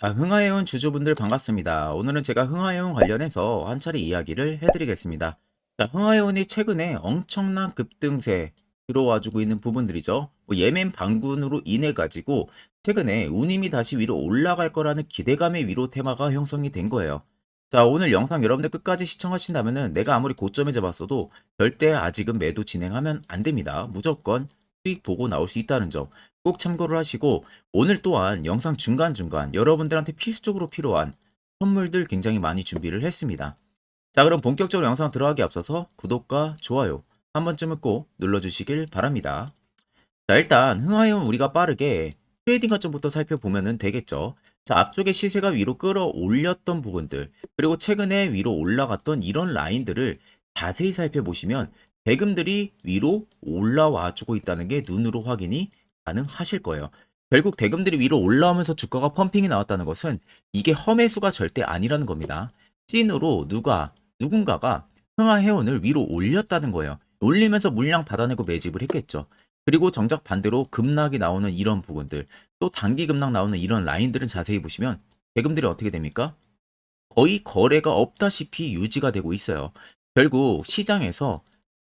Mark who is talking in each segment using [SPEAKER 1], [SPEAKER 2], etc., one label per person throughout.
[SPEAKER 1] 흥하해운 주주분들 반갑습니다. 오늘은 제가 흥하해운 관련해서 한 차례 이야기를 해드리겠습니다. 흥하해운이 최근에 엄청난 급등세 들어와주고 있는 부분들이죠. 예멘 반군으로 인해 가지고 최근에 운임이 다시 위로 올라갈 거라는 기대감의 위로 테마가 형성이 된 거예요. 자, 오늘 영상 여러분들 끝까지 시청하신다면은 내가 아무리 고점에 잡았어도 절대 아직은 매도 진행하면 안 됩니다. 무조건 수익 보고 나올 수 있다는 점 꼭 참고를 하시고, 오늘 또한 영상 중간중간 여러분들한테 필수적으로 필요한 선물들 굉장히 많이 준비를 했습니다. 자, 그럼 본격적으로 영상 들어가기 앞서서 구독과 좋아요 한 번쯤은 꼭 눌러주시길 바랍니다. 자, 일단 흥하해운 우리가 빠르게 트레이딩 관점부터 살펴보면 되겠죠. 자, 앞쪽에 시세가 위로 끌어올렸던 부분들, 그리고 최근에 위로 올라갔던 이런 라인들을 자세히 살펴보시면 대금들이 위로 올라와 주고 있다는 게 눈으로 확인이 가능하실 거예요. 결국 대금들이 위로 올라오면서 주가가 펌핑이 나왔다는 것은 이게 험해수가 절대 아니라는 겁니다. 찐으로 누군가가 흥하해운을 위로 올렸다는 거예요. 올리면서 물량 받아내고 매집을 했겠죠. 그리고 정작 반대로 급락이 나오는 이런 부분들, 또 단기 급락 나오는 이런 라인들은 자세히 보시면 대금들이 어떻게 됩니까? 거의 거래가 없다시피 유지가 되고 있어요. 결국 시장에서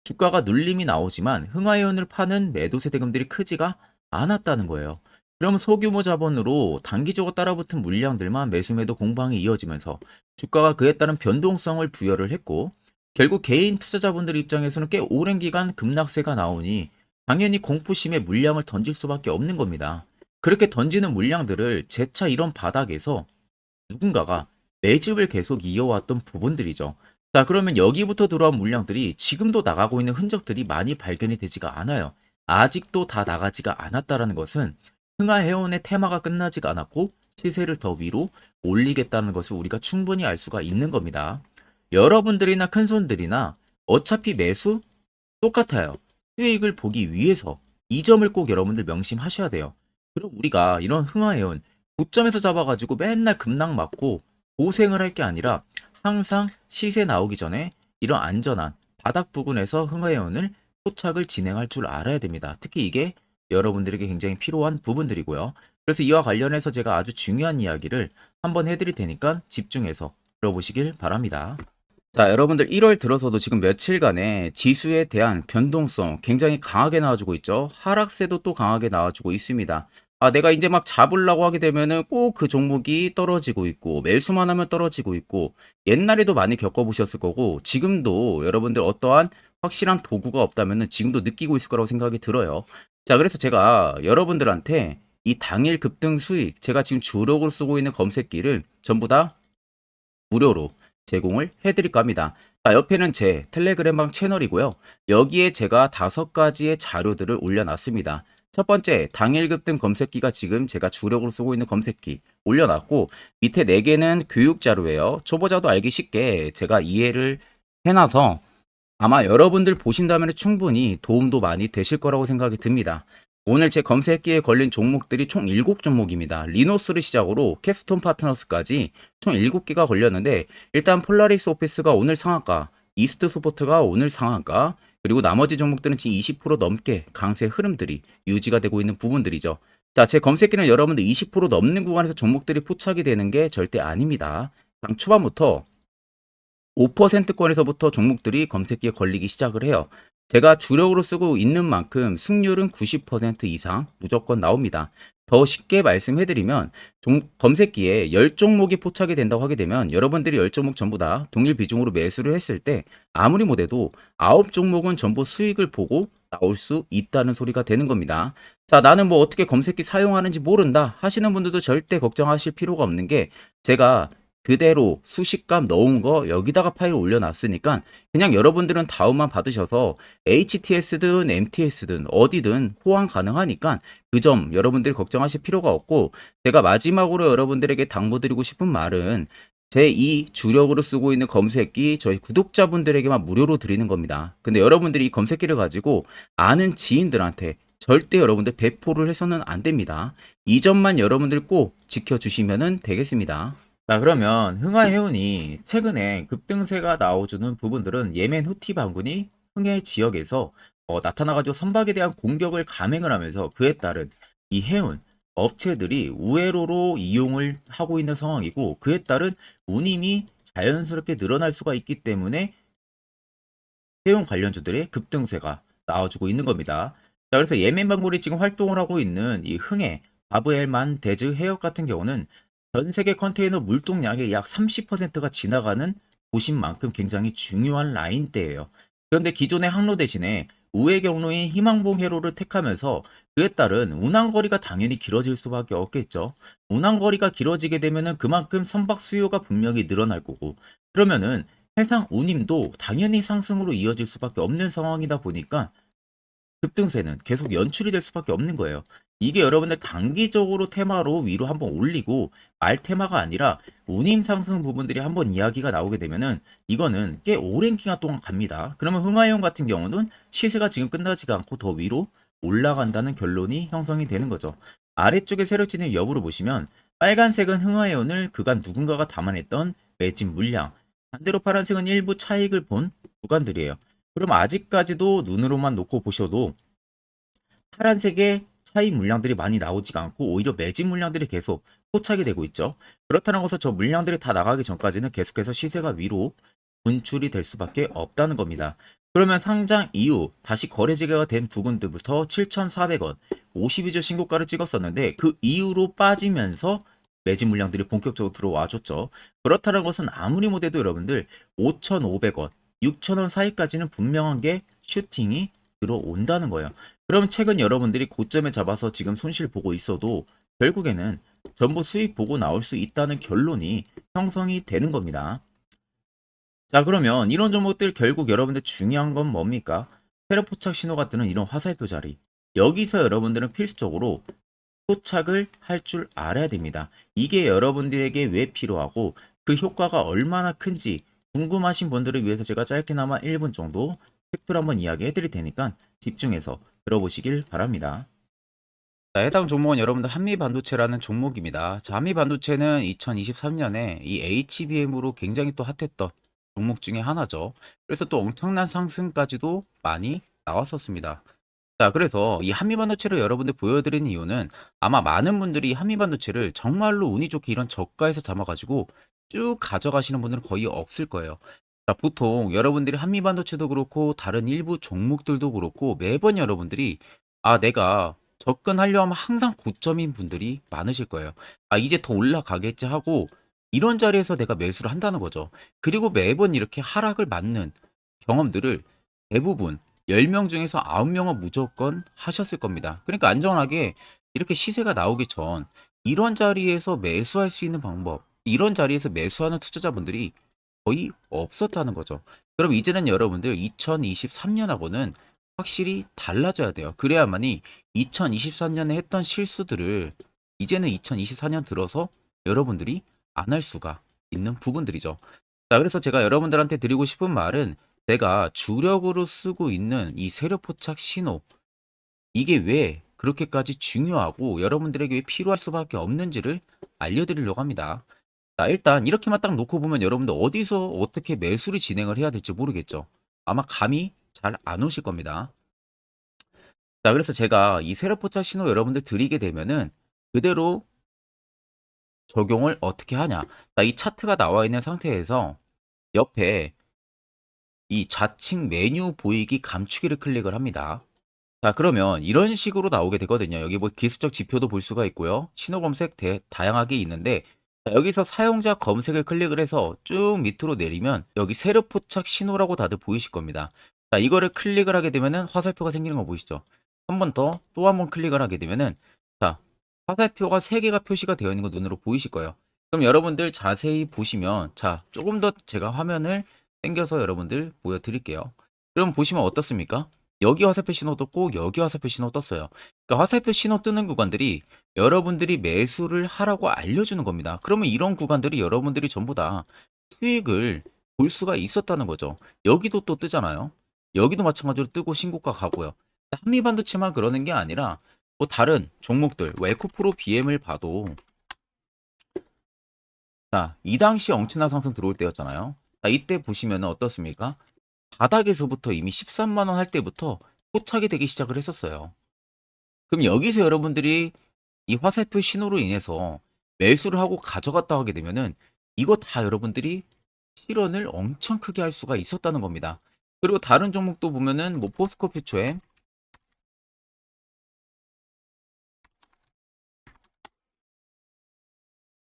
[SPEAKER 1] 주가가 눌림이 나오지만 흥하해운을 파는 매도세 대금들이 크지가 않았다는 거예요. 그럼 소규모 자본으로 단기적으로 따라붙은 물량들만 매수매도 공방이 이어지면서 주가가 그에 따른 변동성을 부여를 했고, 결국 개인 투자자분들 입장에서는 꽤 오랜 기간 급락세가 나오니 당연히 공포심에 물량을 던질 수밖에 없는 겁니다. 그렇게 던지는 물량들을 재차 이런 바닥에서 누군가가 매집을 계속 이어왔던 부분들이죠. 자, 그러면 여기부터 들어온 물량들이 지금도 나가고 있는 흔적들이 많이 발견이 되지가 않아요. 아직도 다 나가지가 않았다라는 것은 흥하해운의 테마가 끝나지가 않았고 시세를 더 위로 올리겠다는 것을 우리가 충분히 알 수가 있는 겁니다. 여러분들이나 큰손들이나 어차피 매수 똑같아요. 수익을 보기 위해서 이 점을 꼭 여러분들 명심하셔야 돼요. 그럼 우리가 이런 흥하해운 고점에서 잡아가지고 맨날 급락 맞고 고생을 할 게 아니라 항상 시세 나오기 전에 이런 안전한 바닥 부근에서 흥하해운을 포착을 진행할 줄 알아야 됩니다. 특히 이게 여러분들에게 굉장히 필요한 부분들이고요. 그래서 이와 관련해서 제가 아주 중요한 이야기를 한번 해드릴 테니까 집중해서 들어보시길 바랍니다. 자, 여러분들 1월 들어서도 지금 며칠간의 지수에 대한 변동성 굉장히 강하게 나와주고 있죠. 하락세도 또 강하게 나와주고 있습니다. 내가 이제 막 잡으려고 하게 되면은 꼭 그 종목이 떨어지고 있고, 매수만 하면 떨어지고 있고, 옛날에도 많이 겪어보셨을 거고, 지금도 여러분들 어떠한 확실한 도구가 없다면은 지금도 느끼고 있을 거라고 생각이 들어요. 자, 그래서 제가 여러분들한테 이 당일 급등 수익, 제가 지금 주력으로 쓰고 있는 검색기를 전부 다 무료로 제공을 해드릴까 합니다. 자, 옆에는 제 텔레그램방 채널이고요. 여기에 제가 5가지의 자료들을 올려놨습니다. 첫 번째, 당일 급등 검색기가 지금 제가 주력으로 쓰고 있는 검색기 올려놨고, 밑에 4개는 교육 자료예요. 초보자도 알기 쉽게 제가 이해를 해놔서 아마 여러분들 보신다면 충분히 도움도 많이 되실 거라고 생각이 듭니다. 오늘 제 검색기에 걸린 종목들이 총 7종목입니다. 리노스를 시작으로 캡스톤 파트너스까지 총 7개가 걸렸는데, 일단 폴라리스 오피스가 오늘 상한가, 이스트 스포트가 오늘 상한가, 그리고 나머지 종목들은 지금 20% 넘게 강세 흐름들이 유지가 되고 있는 부분들이죠. 자, 제 검색기는 여러분들 20% 넘는 구간에서 종목들이 포착이 되는 게 절대 아닙니다. 당 초반부터 5%권에서부터 종목들이 검색기에 걸리기 시작을 해요. 제가 주력으로 쓰고 있는 만큼 승률은 90% 이상 무조건 나옵니다. 더 쉽게 말씀해드리면 검색기에 10종목이 포착이 된다고 하게 되면 여러분들이 10종목 전부 다 동일 비중으로 매수를 했을 때 아무리 못해도 9종목은 전부 수익을 보고 나올 수 있다는 소리가 되는 겁니다. 자, 나는 뭐 어떻게 검색기 사용하는지 모른다 하시는 분들도 절대 걱정하실 필요가 없는 게, 제가 그대로 수식값 넣은 거 여기다가 파일 올려놨으니까 그냥 여러분들은 다운만 받으셔서 HTS든 MTS든 어디든 호환 가능하니까 그 점 여러분들이 걱정하실 필요가 없고, 제가 마지막으로 여러분들에게 당부드리고 싶은 말은 제 이 주력으로 쓰고 있는 검색기 저희 구독자분들에게만 무료로 드리는 겁니다. 근데 여러분들이 이 검색기를 가지고 아는 지인들한테 절대 여러분들 배포를 해서는 안 됩니다. 이 점만 여러분들 꼭 지켜주시면 되겠습니다. 자, 그러면 흥하해운이 최근에 급등세가 나와주는 부분들은 예멘 후티 반군이 흥해 지역에서 나타나가지고 선박에 대한 공격을 감행을 하면서 그에 따른 이 해운 업체들이 우회로로 이용을 하고 있는 상황이고 그에 따른 운임이 자연스럽게 늘어날 수가 있기 때문에 채용 관련주들의 급등세가 나와주고 있는 겁니다. 자, 그래서 예멘방불이 지금 활동을 하고 있는 이 흥해, 바브엘만, 데즈, 해역 같은 경우는 전 세계 컨테이너 물동량의 약 30%가 지나가는 곳인 만큼 굉장히 중요한 라인대예요. 그런데 기존의 항로 대신에 우회 경로인 희망봉 회로를 택하면서 그에 따른 운항거리가 당연히 길어질 수밖에 없겠죠. 운항거리가 길어지게 되면은 그만큼 선박 수요가 분명히 늘어날 거고 그러면은 해상 운임도 당연히 상승으로 이어질 수밖에 없는 상황이다 보니까 급등세는 계속 연출이 될 수밖에 없는 거예요. 이게 여러분들 단기적으로 테마로 위로 한번 올리고 말 테마가 아니라 운임 상승 부분들이 한번 이야기가 나오게 되면은 이거는 꽤 오랜 기간 동안 갑니다. 그러면 흥하이온 같은 경우는 시세가 지금 끝나지가 않고 더 위로 올라간다는 결론이 형성이 되는 거죠. 아래쪽에 세력 진입 여부를 보시면 빨간색은 흥하이온을 그간 누군가가 담아냈던 매집 물량, 반대로 파란색은 일부 차익을 본 구간들이에요. 그럼 아직까지도 눈으로만 놓고 보셔도 파란색의 차익 물량들이 많이 나오지가 않고 오히려 매집 물량들이 계속 포착이 되고 있죠. 그렇다는 것은 저 물량들이 다 나가기 전까지는 계속해서 시세가 위로 분출이 될 수밖에 없다는 겁니다. 그러면 상장 이후 다시 거래 재개가 된 부분들부터 7,400원 52주 신고가를 찍었었는데 그 이후로 빠지면서 매집 물량들이 본격적으로 들어와 줬죠. 그렇다는 것은 아무리 못해도 여러분들 5,500원, 6,000원 사이까지는 분명한 게 슈팅이 들어온다는 거예요. 그럼 최근 여러분들이 고점에 잡아서 지금 손실 보고 있어도 결국에는 전부 수익 보고 나올 수 있다는 결론이 형성이 되는 겁니다. 자, 그러면 이런 종목들 결국 여러분들 중요한 건 뭡니까? 세력 포착 신호가 뜨는 이런 화살표 자리. 여기서 여러분들은 필수적으로 포착을 할 줄 알아야 됩니다. 이게 여러분들에게 왜 필요하고 그 효과가 얼마나 큰지 궁금하신 분들을 위해서 제가 짧게나마 1분 정도 팩트를 한번 이야기해 드릴 테니까 집중해서 들어보시길 바랍니다. 자, 해당 종목은 여러분들 한미반도체라는 종목입니다. 자, 한미반도체는 2023년에 이 HBM으로 굉장히 또 핫했던 종목 중에 하나죠. 그래서 또 엄청난 상승까지도 많이 나왔었습니다. 자, 그래서 이 한미반도체를 여러분들 보여드리는 이유는 아마 많은 분들이 한미반도체를 정말로 운이 좋게 이런 저가에서 잡아가지고 쭉 가져가시는 분들은 거의 없을 거예요. 자, 보통 여러분들이 한미반도체도 그렇고 다른 일부 종목들도 그렇고 매번 여러분들이 내가 접근하려 하면 항상 고점인 분들이 많으실 거예요. 이제 더 올라가겠지 하고 이런 자리에서 내가 매수를 한다는 거죠. 그리고 매번 이렇게 하락을 맞는 경험들을 대부분 10명 중에서 9명은 무조건 하셨을 겁니다. 그러니까 안전하게 이렇게 시세가 나오기 전 이런 자리에서 매수할 수 있는 방법, 이런 자리에서 매수하는 투자자분들이 거의 없었다는 거죠. 그럼 이제는 여러분들 2023년하고는 확실히 달라져야 돼요. 그래야만이 2023년에 했던 실수들을 이제는 2024년 들어서 여러분들이 안 할 수가 있는 부분들이죠. 자, 그래서 제가 여러분들한테 드리고 싶은 말은 내가 주력으로 쓰고 있는 이 세력 포착 신호, 이게 왜 그렇게까지 중요하고 여러분들에게 왜 필요할 수밖에 없는지를 알려드리려고 합니다. 자, 일단 이렇게만 딱 놓고 보면 여러분들 어디서 어떻게 매수를 진행을 해야 될지 모르겠죠. 아마 감이 잘 안 오실 겁니다. 자, 그래서 제가 이 세력 포착 신호 여러분들 드리게 되면은 그대로 적용을 어떻게 하냐. 자, 이 차트가 나와 있는 상태에서 옆에 이 좌측 메뉴 보이기 감추기를 클릭을 합니다. 자, 그러면 이런 식으로 나오게 되거든요. 여기 뭐 기술적 지표도 볼 수가 있고요. 신호 검색 다양하게 있는데 자, 여기서 사용자 검색을 클릭을 해서 쭉 밑으로 내리면 여기 세력 포착 신호라고 다들 보이실 겁니다. 자, 이거를 클릭을 하게 되면은 화살표가 생기는 거 보이시죠? 한 번 더 또 한 번 클릭을 하게 되면은 자, 화살표가 3개가 표시가 되어 있는 거 눈으로 보이실 거예요. 그럼 여러분들 자세히 보시면 자, 조금 더 제가 화면을 당겨서 여러분들 보여드릴게요. 그럼 보시면 어떻습니까? 여기 화살표 신호 떴고 여기 화살표 신호 떴어요. 그러니까 화살표 신호 뜨는 구간들이 여러분들이 매수를 하라고 알려주는 겁니다. 그러면 이런 구간들이 여러분들이 전부 다 수익을 볼 수가 있었다는 거죠. 여기도 또 뜨잖아요. 여기도 마찬가지로 뜨고 신고가 가고요. 한미반도체만 그러는 게 아니라 뭐 다른 종목들, 에코프로 BM을 봐도 자, 이 당시 엄청난 상승 들어올 때였잖아요. 자, 이때 보시면 어떻습니까? 바닥에서부터 이미 13만 원 할 때부터 포착이 되기 시작을 했었어요. 그럼 여기서 여러분들이 이 화살표 신호로 인해서 매수를 하고 가져갔다 하게 되면은 이거 다 여러분들이 실현을 엄청 크게 할 수가 있었다는 겁니다. 그리고 다른 종목도 보면은 뭐 포스코 퓨처엠,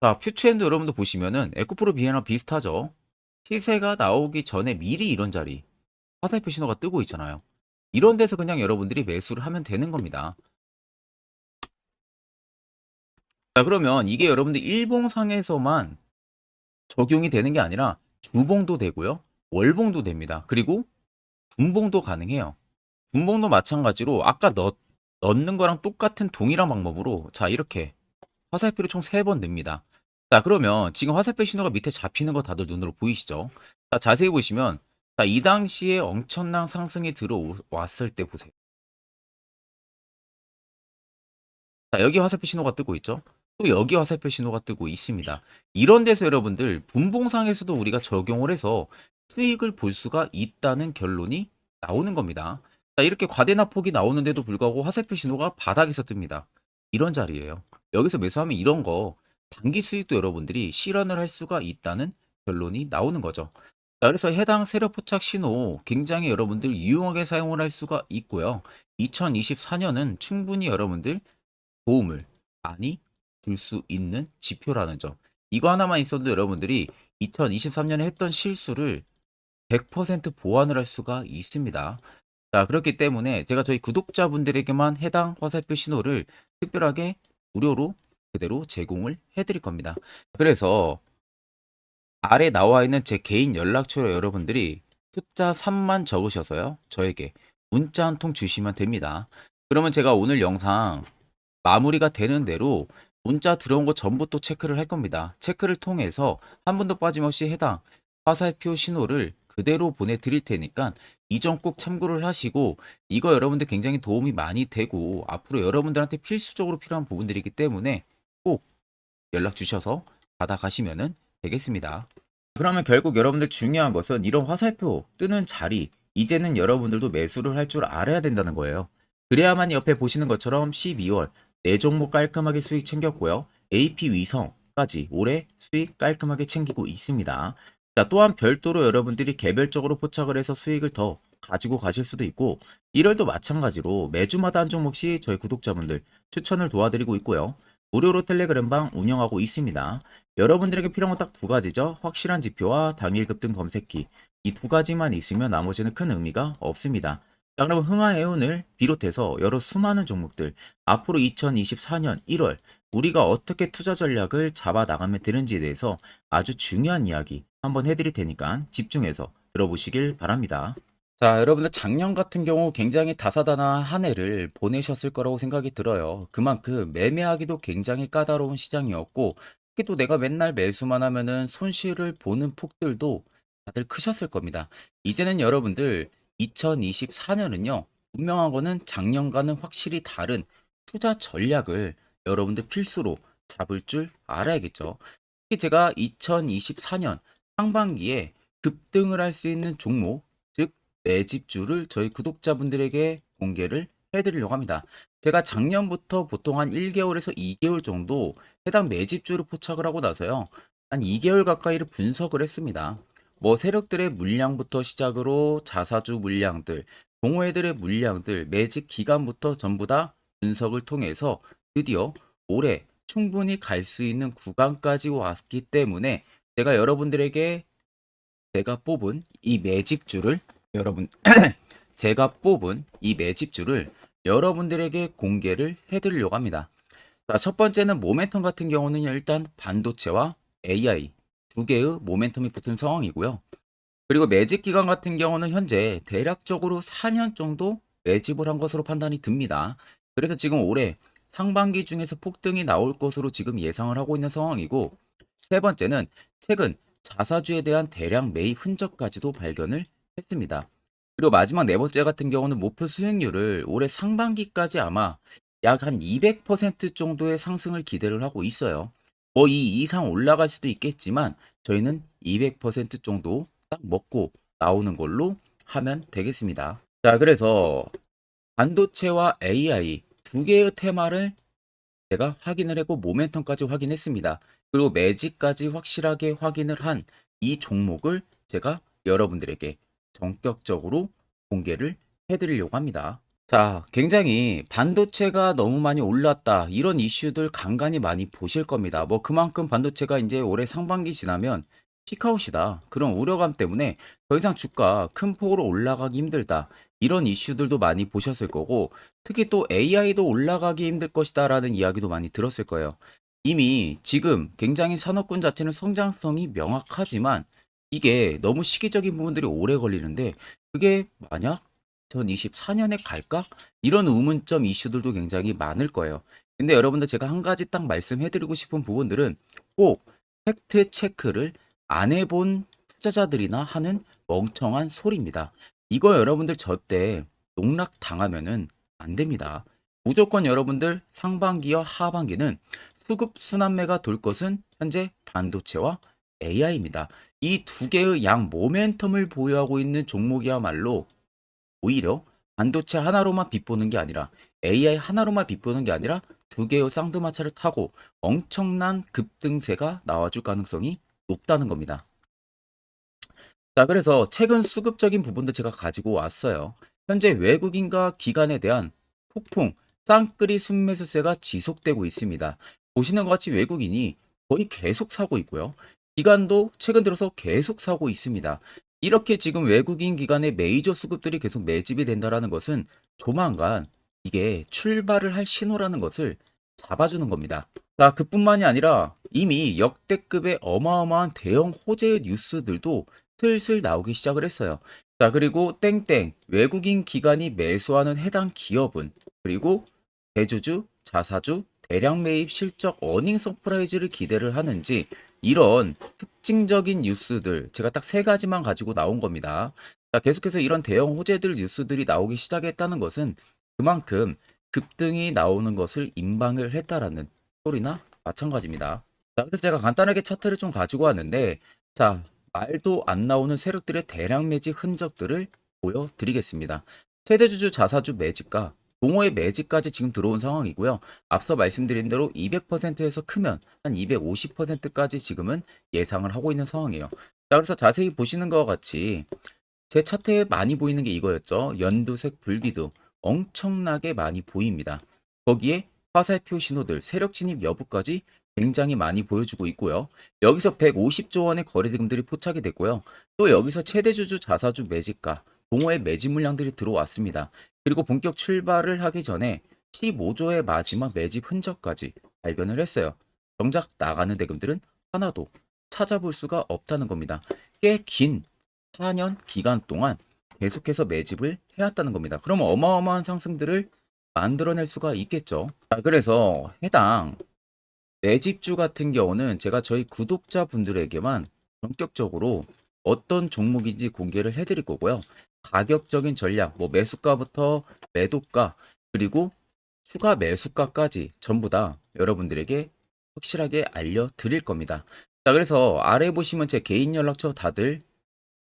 [SPEAKER 1] 자, 퓨처엠도 여러분들 보시면은 에코프로 비행이랑 비슷하죠. 시세가 나오기 전에 미리 이런 자리 화살표 신호가 뜨고 있잖아요. 이런 데서 그냥 여러분들이 매수를 하면 되는 겁니다. 자, 그러면 이게 여러분들 일봉상에서만 적용이 되는 게 아니라 주봉도 되고요. 월봉도 됩니다. 그리고 분봉도 가능해요. 분봉도 마찬가지로 아까 넣는 거랑 똑같은 동일한 방법으로 자, 이렇게 화살표를 총 3번 냅니다. 자, 그러면 지금 화살표 신호가 밑에 잡히는 거 다들 눈으로 보이시죠? 자, 자세히 보시면 자, 이 당시에 엄청난 상승이 들어왔을 때 보세요. 자, 여기 화살표 신호가 뜨고 있죠? 또 여기 화살표 신호가 뜨고 있습니다. 이런 데서 여러분들 분봉상에서도 우리가 적용을 해서 수익을 볼 수가 있다는 결론이 나오는 겁니다. 자, 이렇게 과대납폭이 나오는데도 불구하고 화살표 신호가 바닥에서 뜹니다. 이런 자리예요. 여기서 매수하면 이런 거 단기 수익도 여러분들이 실현을 할 수가 있다는 결론이 나오는 거죠. 자, 그래서 해당 세력 포착 신호 굉장히 여러분들 유용하게 사용을 할 수가 있고요. 2024년은 충분히 여러분들 도움을 많이 줄 수 있는 지표라는 점. 이거 하나만 있어도 여러분들이 2023년에 했던 실수를 100% 보완을 할 수가 있습니다. 자, 그렇기 때문에 제가 저희 구독자분들에게만 해당 화살표 신호를 특별하게 무료로 그대로 제공을 해드릴 겁니다. 그래서 아래 나와 있는 제 개인 연락처로 여러분들이 숫자 3만 적으셔서요. 저에게 문자 한 통 주시면 됩니다. 그러면 제가 오늘 영상 마무리가 되는 대로 문자 들어온 거 전부 또 체크를 할 겁니다. 체크를 통해서 한 번도 빠짐없이 해당 화살표 신호를 그대로 보내드릴 테니까 이 점 꼭 참고를 하시고 이거 여러분들 굉장히 도움이 많이 되고 앞으로 여러분들한테 필수적으로 필요한 부분들이기 때문에 꼭 연락 주셔서 받아가시면 되겠습니다. 그러면 결국 여러분들 중요한 것은 이런 화살표 뜨는 자리 이제는 여러분들도 매수를 할 줄 알아야 된다는 거예요. 그래야만 옆에 보시는 것처럼 12월 4종목 깔끔하게 수익 챙겼고요. AP 위성까지 올해 수익 깔끔하게 챙기고 있습니다. 자, 또한 별도로 여러분들이 개별적으로 포착을 해서 수익을 더 가지고 가실 수도 있고 1월도 마찬가지로 매주마다 한 종목씩 저희 구독자분들 추천을 도와드리고 있고요. 무료로 텔레그램방 운영하고 있습니다. 여러분들에게 필요한 건 딱 두 가지죠. 확실한 지표와 당일 급등 검색기. 이 두 가지만 있으면 나머지는 큰 의미가 없습니다. 자, 그럼 흥하해운을 비롯해서 여러 수많은 종목들 앞으로 2024년 1월 우리가 어떻게 투자 전략을 잡아 나가면 되는지에 대해서 아주 중요한 이야기 한번 해드릴 테니까 집중해서 들어보시길 바랍니다. 자, 여러분들 작년 같은 경우 굉장히 다사다난한 한 해를 보내셨을 거라고 생각이 들어요. 그만큼 매매하기도 굉장히 까다로운 시장이었고, 특히 또 내가 맨날 매수만 하면은 손실을 보는 폭들도 다들 크셨을 겁니다. 이제는 여러분들 2024년은요, 분명한 거는 작년과는 확실히 다른 투자 전략을 여러분들 필수로 잡을 줄 알아야겠죠. 특히 제가 2024년 상반기에 급등을 할 수 있는 종목, 즉 매집주를 저희 구독자분들에게 공개를 해드리려고 합니다. 제가 작년부터 보통 한 1개월에서 2개월 정도 해당 매집주를 포착을 하고 나서요. 한 2개월 가까이를 분석을 했습니다. 뭐 세력들의 물량부터 시작으로 자사주 물량들, 동호회들의 물량들, 매집 기간부터 전부 다 분석을 통해서 드디어 올해 충분히 갈 수 있는 구간까지 왔기 때문에 제가 여러분들에게 제가 뽑은 이 매집주를 여러분 제가 뽑은 이 매집주를 여러분들에게 공개를 해드리려고 합니다. 자, 첫 번째는 모멘텀 같은 경우는 일단 반도체와 AI 두 개의 모멘텀이 붙은 상황이고요. 그리고 매집 기간 같은 경우는 현재 대략적으로 4년 정도 매집을 한 것으로 판단이 듭니다. 그래서 지금 올해 상반기 중에서 폭등이 나올 것으로 지금 예상을 하고 있는 상황이고, 세 번째는 최근 자사주에 대한 대량 매입 흔적까지도 발견을 했습니다. 그리고 마지막 네 번째 같은 경우는 목표 수익률을 올해 상반기까지 아마 약 한 200% 정도의 상승을 기대를 하고 있어요. 뭐 이 이상 올라갈 수도 있겠지만 저희는 200% 정도 딱 먹고 나오는 걸로 하면 되겠습니다. 자, 그래서 반도체와 AI 두 개의 테마를 제가 확인을 했고 모멘텀까지 확인했습니다. 그리고 매직까지 확실하게 확인을 한 이 종목을 제가 여러분들에게 전격적으로 공개를 해드리려고 합니다. 자, 굉장히 반도체가 너무 많이 올랐다. 이런 이슈들 간간히 많이 보실 겁니다. 뭐 그만큼 반도체가 이제 올해 상반기 지나면 피크아웃이다. 그런 우려감 때문에 더 이상 주가 큰 폭으로 올라가기 힘들다. 이런 이슈들도 많이 보셨을 거고, 특히 또 AI도 올라가기 힘들 것이다라는 이야기도 많이 들었을 거예요. 이미 지금 굉장히 산업군 자체는 성장성이 명확하지만 이게 너무 시기적인 부분들이 오래 걸리는데 그게 만약 2024년에 갈까? 이런 의문점 이슈들도 굉장히 많을 거예요. 근데 여러분들 제가 한 가지 딱 말씀해드리고 싶은 부분들은 꼭 팩트 체크를 안 해본 투자자들이나 하는 멍청한 소리입니다. 이거 여러분들 절대 농락 당하면은 안 됩니다. 무조건 여러분들 상반기와 하반기는 수급 순환매가 돌 것은 현재 반도체와 AI입니다. 이 두 개의 양 모멘텀을 보유하고 있는 종목이야말로 오히려 반도체 하나로만 빗보는 게 아니라 AI 하나로만 빗보는 게 아니라 두 개의 쌍두마차를 타고 엄청난 급등세가 나와줄 가능성이 높다는 겁니다. 자, 그래서 최근 수급적인 부분도 제가 가지고 왔어요. 현재 외국인과 기관에 대한 폭풍, 쌍끌이 순매수세가 지속되고 있습니다. 보시는 것 같이 외국인이 거의 계속 사고 있고요. 기관도 최근 들어서 계속 사고 있습니다. 이렇게 지금 외국인 기관의 메이저 수급들이 계속 매집이 된다는 것은 조만간 이게 출발을 할 신호라는 것을 잡아주는 겁니다. 자, 그뿐만이 아니라 이미 역대급의 어마어마한 대형 호재의 뉴스들도 슬슬 나오기 시작을 했어요. 자, 그리고 땡땡 외국인 기관이 매수하는 해당 기업은 그리고 대주주, 자사주, 대량 매입 실적 어닝 서프라이즈를 기대를 하는지 이런 특징적인 뉴스들 제가 딱 세 가지만 가지고 나온 겁니다. 자, 계속해서 이런 대형 호재들 뉴스들이 나오기 시작했다는 것은 그만큼 급등이 나오는 것을 임방을 했다라는 소리나 마찬가지입니다. 자, 그래서 제가 간단하게 차트를 좀 가지고 왔는데 자, 말도 안 나오는 세력들의 대량 매집 흔적들을 보여드리겠습니다. 최대주주 자사주 매집과 동호회 매집까지 지금 들어온 상황이고요. 앞서 말씀드린 대로 200%에서 크면 한 250%까지 지금은 예상을 하고 있는 상황이에요. 자, 그래서 자세히 보시는 것과 같이 제 차트에 많이 보이는 게 이거였죠. 연두색 불기둥 엄청나게 많이 보입니다. 거기에 화살표 신호들, 세력 진입 여부까지 굉장히 많이 보여주고 있고요. 여기서 150조 원의 거래대금들이 포착이 됐고요. 또 여기서 최대주주 자사주 매집가, 동호회 매집 물량들이 들어왔습니다. 그리고 본격 출발을 하기 전에 15조의 마지막 매집 흔적까지 발견을 했어요. 정작 나가는 대금들은 하나도 찾아볼 수가 없다는 겁니다. 꽤 긴 4년 기간 동안 계속해서 매집을 해왔다는 겁니다. 그러면 어마어마한 상승들을 만들어낼 수가 있겠죠. 자, 그래서 해당 매집주 같은 경우는 제가 저희 구독자분들에게만 본격적으로 어떤 종목인지 공개를 해드릴 거고요. 가격적인 전략, 뭐 매수가부터 매도가, 그리고 추가 매수가까지 전부 다 여러분들에게 확실하게 알려드릴 겁니다. 자, 그래서 아래 보시면 제 개인 연락처 다들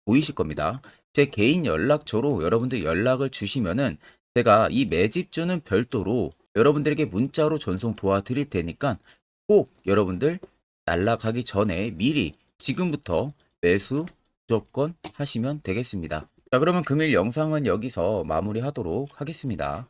[SPEAKER 1] 보이실 겁니다. 제 개인 연락처로 여러분들 연락을 주시면은 제가 이 매집주는 별도로 여러분들에게 문자로 전송 도와드릴 테니까 꼭 여러분들 날라가기 전에 미리 지금부터 매수 무조건 하시면 되겠습니다. 자, 그러면 금일 영상은 여기서 마무리하도록 하겠습니다.